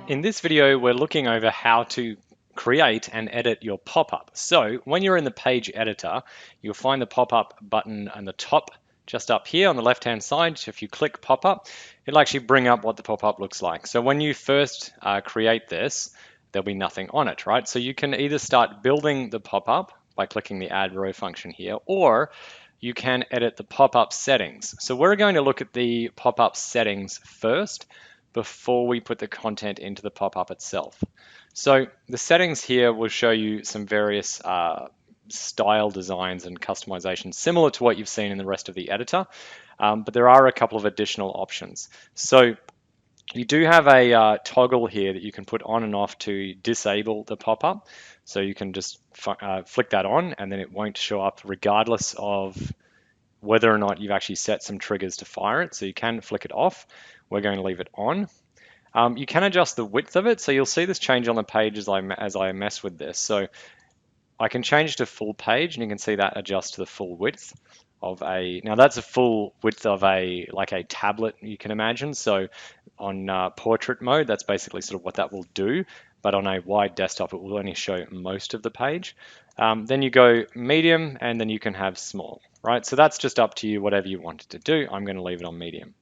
In this video, we're looking over how to create and edit your pop-up. So when you're in the page editor, you'll find the pop-up button on the top, just up here on the left-hand side. So if you click pop-up, it'll actually bring up what the pop-up looks like. So when you first create this, there'll be nothing on it, right? So you can either start building the pop-up by clicking the add row function here, or you can edit the pop-up settings. So we're going to look at the pop-up settings first before we put the content into the pop-up itself. So the settings here will show you some various style designs and customizations similar to what you've seen in the rest of the editor, but there are a couple of additional options. So you do have a toggle here that you can put on and off to disable the pop-up. So you can just flick that on and then it won't show up regardless of whether or not you've actually set some triggers to fire it. So you can flick it off. We're going to leave it on. You can adjust the width of it. So you'll see this change on the page as I mess with this. So I can change to full page and you can see that adjusts to the full width of now that's a full width of like a tablet, you can imagine. So on portrait mode, that's basically sort of what that will do. But on a wide desktop, it will only show most of the page. Then you go medium and then you can have small, right? So that's just up to you, whatever you want it to do. I'm going to leave it on medium.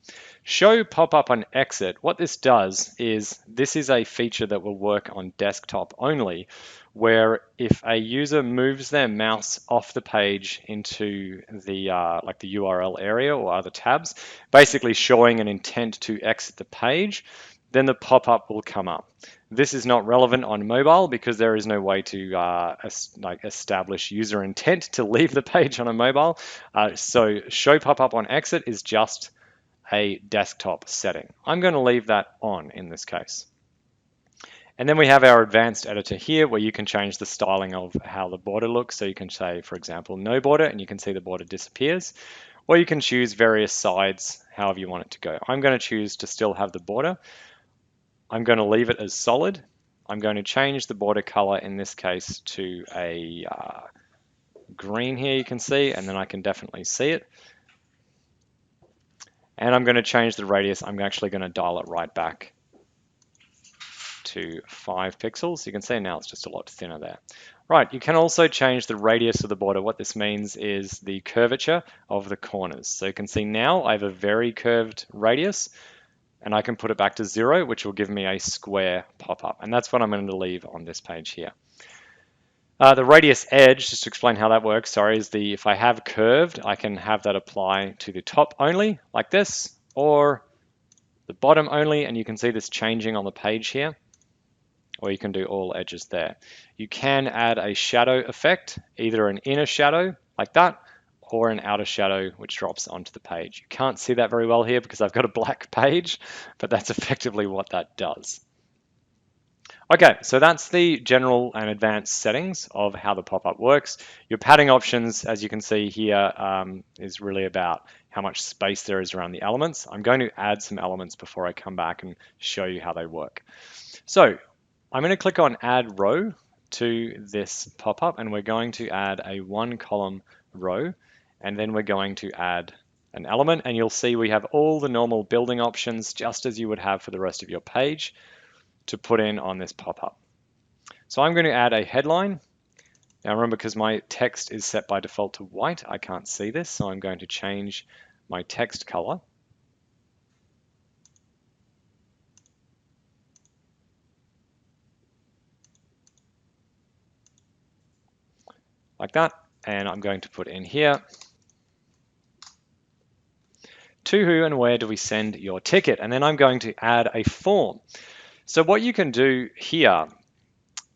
Show pop-up on exit. What this does is this is a feature that will work on desktop only, where if a user moves their mouse off the page into the like the URL area or other tabs, basically showing an intent to exit the page, then the pop-up will come up. This is not relevant on mobile because there is no way to establish user intent to leave the page on a mobile. So show pop-up on exit is just a desktop setting. I'm going to leave that on in this case. And then we have our advanced editor here where you can change the styling of how the border looks. So you can say, for example, no border, and you can see the border disappears. Or you can choose various sides, however you want it to go. I'm going to choose to still have the border. I'm going to leave it as solid. I'm going to change the border color in this case to a green here, you can see, and then I can definitely see it. And I'm going to change the radius. I'm actually going to dial it right back to 5 pixels. You can see now it's just a lot thinner there. Right, you can also change the radius of the border. What this means is the curvature of the corners. So you can see now I have a very curved radius and I can put it back to 0, which will give me a square pop-up. And that's what I'm going to leave on this page here. The radius edge, just to explain how that works, sorry, is if I have curved, I can have that apply to the top only, like this, or the bottom only, and you can see this changing on the page here, or you can do all edges there. You can add a shadow effect, either an inner shadow, like that, or an outer shadow, which drops onto the page. You can't see that very well here because I've got a black page, but that's effectively what that does. Okay, so that's the general and advanced settings of how the pop-up works. Your padding options, as you can see here, is really about how much space there is around the elements. I'm going to add some elements before I come back and show you how they work. So I'm going to click on Add Row to this pop-up, and we're going to add a 1-column row, and then we're going to add an element, and you'll see we have all the normal building options just as you would have for the rest of your page to put in on this pop-up. So I'm going to add a headline. Now remember, because my text is set by default to white, I can't see this, so I'm going to change my text color. Like that, and I'm going to put in here, to who and where do we send your ticket? And then I'm going to add a form. So what you can do here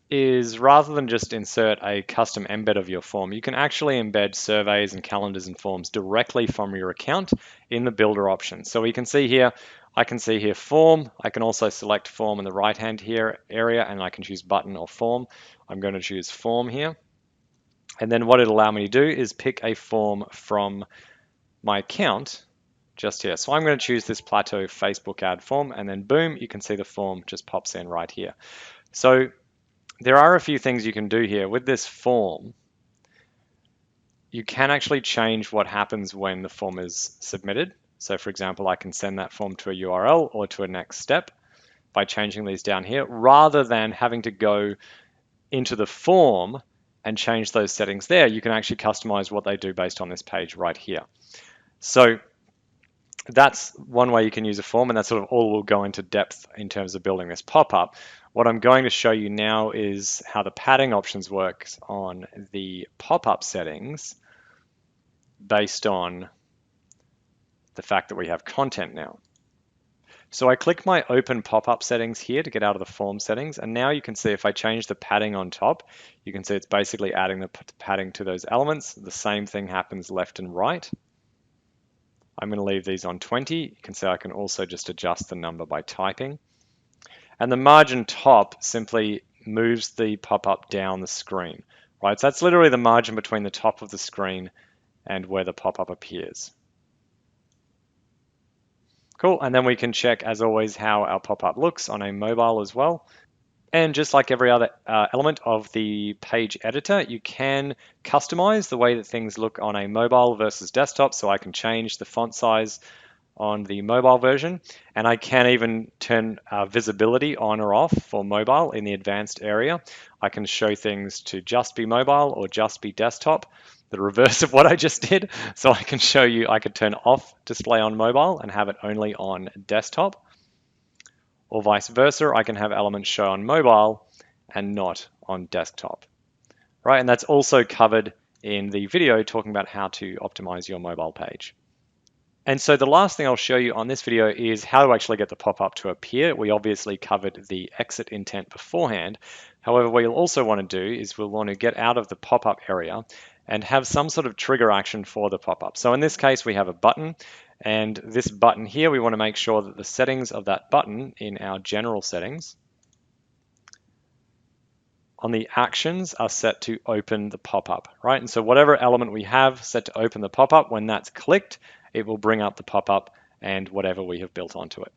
is, rather than just insert a custom embed of your form, you can actually embed surveys and calendars and forms directly from your account in the builder option. So we can see here, I can see here form. I can also select form in the right hand here area, and I can choose button or form. I'm going to choose form here. And then what it'll allow me to do is pick a form from my account just here. So I'm going to choose this Plateau Facebook ad form, and then boom, you can see the form just pops in right here. So there are a few things you can do here with this form. You can actually change what happens when the form is submitted. So for example, I can send that form to a URL or to a next step. by changing these down here, rather than having to go into the form and change those settings there. You can actually customize what they do based on this page right here. So that's one way you can use a form, and that's sort of all we'll go into depth in terms of building this pop-up. What I'm going to show you now is how the padding options works on the pop-up settings based on the fact that we have content now. So I click my open pop-up settings here to get out of the form settings, and now you can see if I change the padding on top, you can see it's basically adding the padding to those elements. The same thing happens left and right. I'm going to leave these on 20. You can see I can also just adjust the number by typing. And the margin top simply moves the pop-up down the screen, right? So that's literally the margin between the top of the screen and where the pop-up appears. Cool, and then we can check, as always, how our pop-up looks on a mobile as well. And just like every other element of the page editor, you can customize the way that things look on a mobile versus desktop. So I can change the font size on the mobile version, and I can even turn visibility on or off for mobile in the advanced area. I can show things to just be mobile or just be desktop, the reverse of what I just did. So I can show you, I could turn off display on mobile and have it only on desktop. Or vice versa, I can have elements show on mobile and not on desktop, right? And that's also covered in the video talking about how to optimize your mobile page. And so the last thing I'll show you on this video is how to actually get the pop-up to appear. We obviously covered the exit intent beforehand. However, what you'll also want to do is we'll want to get out of the pop-up area and have some sort of trigger action for the pop-up. So in this case, we have a button. And this button here, we want to make sure that the settings of that button in our general settings on the actions are set to open the pop-up, right? And so whatever element we have set to open the pop-up, when that's clicked, it will bring up the pop-up and whatever we have built onto it.